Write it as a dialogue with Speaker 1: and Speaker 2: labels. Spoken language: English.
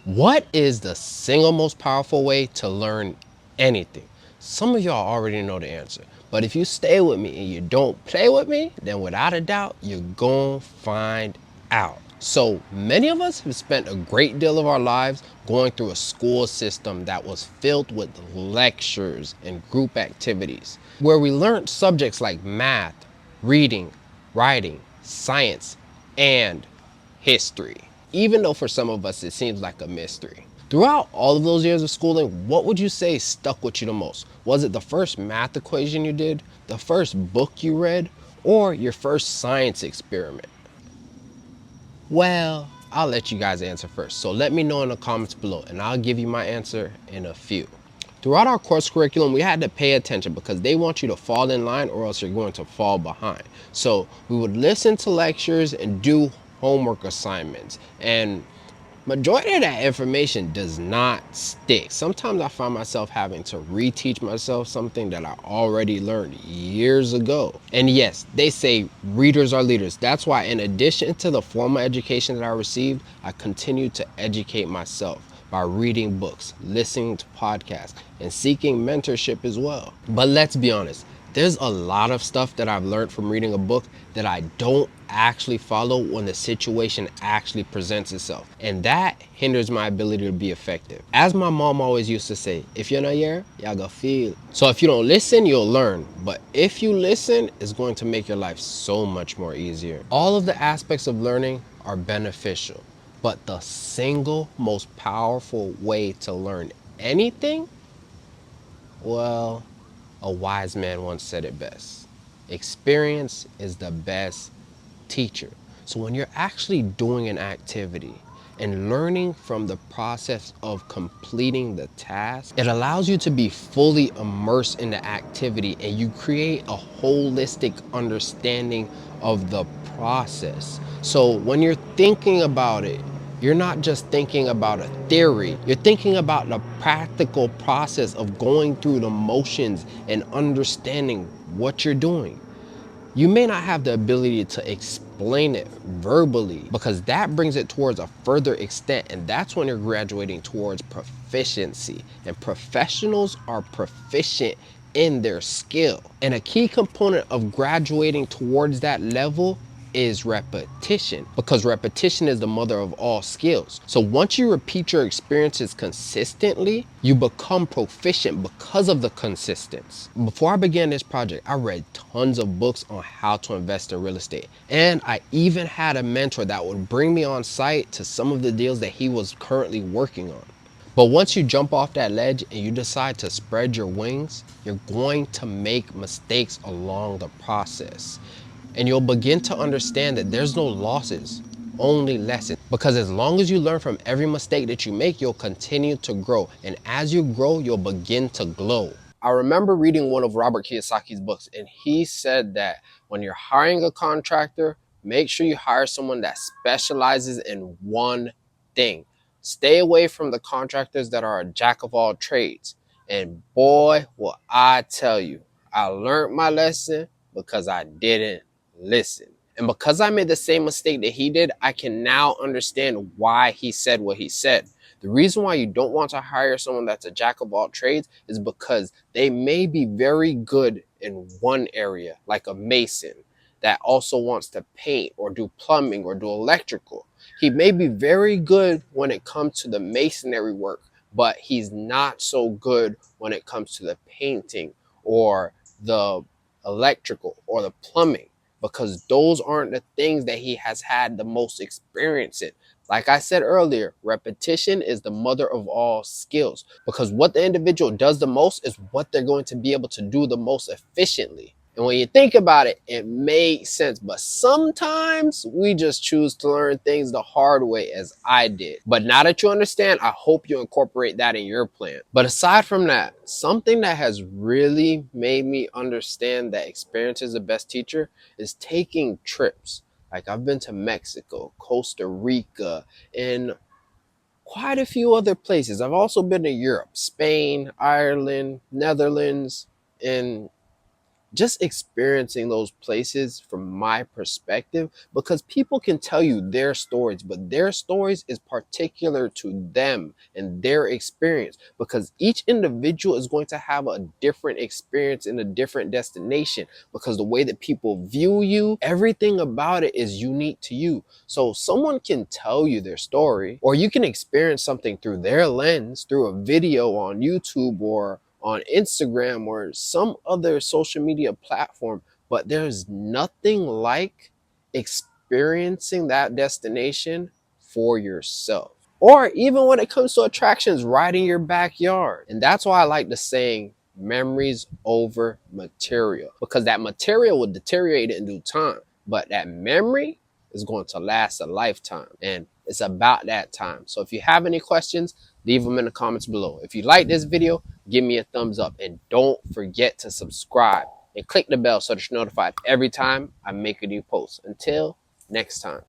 Speaker 1: What is the single most powerful way to learn anything? Some of y'all already know the answer, but if you stay with me and you don't play with me, then without a doubt, you're gonna find out. So many of us have spent a great deal of our lives going through a school system that was filled with lectures and group activities, where we learned subjects like math, reading, writing, science, and history, even though for some of us it seems like a mystery. Throughout all of those years of schooling, what would you say stuck with you the most? Was it the first math equation you did, the first book you read, or your first science experiment? Well, I'll let you guys answer first. So let me know in the comments below and I'll give you my answer in a few. Throughout our course curriculum, we had to pay attention because they want you to fall in line or else you're going to fall behind. So we would listen to lectures and do homework assignments. And majority of that information does not stick. Sometimes I find myself having to reteach myself something that I already learned years ago. And yes, they say readers are leaders. That's why in addition to the formal education that I received, I continue to educate myself by reading books, listening to podcasts, and seeking mentorship as well. But let's be honest, there's a lot of stuff that I've learned from reading a book that I don't actually follow when the situation actually presents itself. And that hinders my ability to be effective. As my mom always used to say, if you're not here, y'all gonna feel. So if you don't listen, you'll learn. But if you listen, it's going to make your life so much more easier. All of the aspects of learning are beneficial. But the single most powerful way to learn anything, well, a wise man once said it best. Experience is the best teacher. So when you're actually doing an activity and learning from the process of completing the task, it allows you to be fully immersed in the activity and you create a holistic understanding of the process. So when you're thinking about it, you're not just thinking about a theory, you're thinking about the practical process of going through the motions and understanding what you're doing. You may not have the ability to explain it verbally because that brings it towards a further extent, and that's when you're graduating towards proficiency. And professionals are proficient in their skill. And a key component of graduating towards that level is repetition, because repetition is the mother of all skills. So once you repeat your experiences consistently, you become proficient because of the consistency. Before I began this project, I read tons of books on how to invest in real estate. And I even had a mentor that would bring me on site to some of the deals that he was currently working on. But once you jump off that ledge and you decide to spread your wings, you're going to make mistakes along the process. And you'll begin to understand that there's no losses, only lessons. Because as long as you learn from every mistake that you make, you'll continue to grow. And as you grow, you'll begin to glow. I remember reading one of Robert Kiyosaki's books, and he said that when you're hiring a contractor, make sure you hire someone that specializes in one thing. Stay away from the contractors that are a jack of all trades. And boy, will I tell you, I learned my lesson because I didn't listen. And because I made the same mistake that he did, I can now understand why he said what he said. The reason why you don't want to hire someone that's a jack of all trades is because they may be very good in one area, like a mason that also wants to paint or do plumbing or do electrical. He may be very good when it comes to the masonry work, but he's not so good when it comes to the painting or the electrical or the plumbing, because those aren't the things that he has had the most experience in. Like I said earlier, repetition is the mother of all skills, because what the individual does the most is what they're going to be able to do the most efficiently. And when you think about it, it makes sense. But sometimes we just choose to learn things the hard way, as I did. But now that you understand, I hope you incorporate that in your plan. But aside from that, something that has really made me understand that experience is the best teacher is taking trips. Like I've been to Mexico, Costa Rica, and quite a few other places. I've also been to Europe, Spain, Ireland, Netherlands, and just experiencing those places from my perspective, because people can tell you their stories, but their stories is particular to them and their experience, because each individual is going to have a different experience in a different destination, because the way that people view you, everything about it is unique to you. So someone can tell you their story, or you can experience something through their lens, through a video on YouTube or on Instagram or some other social media platform, but there's nothing like experiencing that destination for yourself. Or even when it comes to attractions right in your backyard. And that's why I like the saying, memories over material, because that material will deteriorate in due time, but that memory is going to last a lifetime, and it's about that time. So if you have any questions, leave them in the comments below. If you like this video, give me a thumbs up, and don't forget to subscribe and click the bell so that you're notified every time I make a new post. Until next time.